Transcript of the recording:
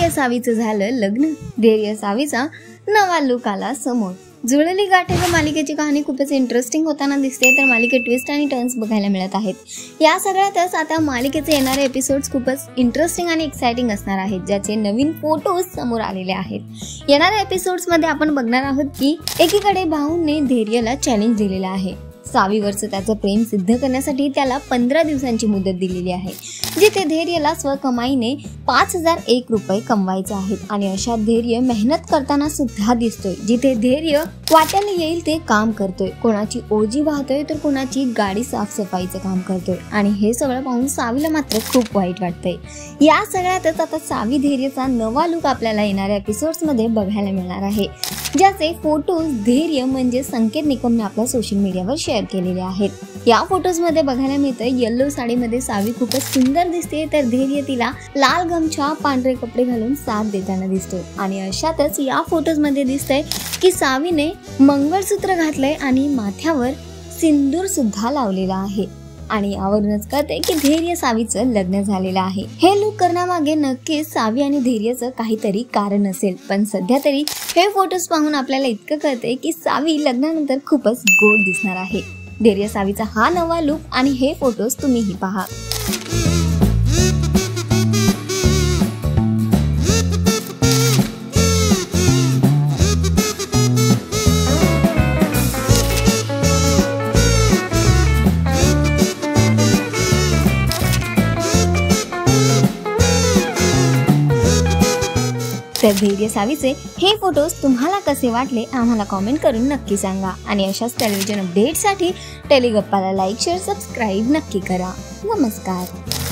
धैर्य सावीचं झालं लग्न। धैर्य सावीचा नवा लुक आला समोर। जुळली गाठी व मालिकेची कहाणी खूपच इंटरेस्टिंग होताना दिसते, तर मालिकेत ट्विस्ट आणि टर्न्स बघायला मिळत आहेत। या सगळ्यातच आता मालिकेचे येणारे एपिसोड्स खूपच इंटरेस्टिंग आणि एक्साइटिंग असणार आहेत, ज्याचे नवीन फोटोज समोर आलेले आहेत। येणाऱ्या एपिसोड्स मध्ये आपण बघणार आहोत की एकीकडे भाऊने धैर्यला चॅलेंज दिलेला आहे। सावीवरचं त्याचं प्रेम सिद्ध करण्यासाठी त्याला 15 दिवसांची मुदत दिलेली आहे, जिथे धैर्यला स्वकमाईने 5001 रुपये कमवायचे आहेत। आणि अशा धैर्य मेहनत करताना सुद्धा दिसतोय, जिथे धैर्य वाट्याला येईल ते काम करतोय, कोणाची ओळजी वाहतोय तर कोणाची गाडी साफसफाईचं काम करतोय। आणि हे सगळं पाहून सावीला मात्र खूप वाईट वाटतंय। या सगळ्यातच आता सावी धैर्यचा नवा लुक आपल्याला येणाऱ्या एपिसोड्स मध्ये बघायला मिळणार आहे, ज्याचे फोटोज धैर्य म्हणजे संकेत निकमने आपल्या सोशल मीडियावर शेअर केलेले आहेत। या फोटोज मध्ये बघायला मिळतंय येलो साडीमध्ये सावी खूपच सुंदर दिसते, तर धैर्य तिला लाल गमछा पांढरे कपडे घालून साथ देताना दिसतोय। आणि अशातच या फोटोज मध्ये दिसतंय की सावीने मंगळसूत्र घातलंय आणि माथ्यावर सिंदूर सुद्धा लावलेला आहे। आणि यावरूनच कळते की धैर्य सावीचं लग्न झालेलं आहे। हे लुक करण्यामागे नक्कीच सावी आणि धैर्यचं काहीतरी कारण असेल, पण सध्या तरी हे फोटोज पाहून आपल्याला इतकं कळते की सावी लग्नानंतर खूपच गोड दिसणार आहे। धैर्य सावीचा हा नवा लुक आणि हे फोटोज तुम्हीही पहा। तर धैर्य सावीचे हे फोटोज तुम्हाला कसे वाटले आम्हाला कमेंट करून नक्की सांगा। आणि अशाच टेलिव्हिजन अपडेटसाठी टेलिगप्पाला लाईक शेअर सबस्क्राईब नक्की करा। नमस्कार।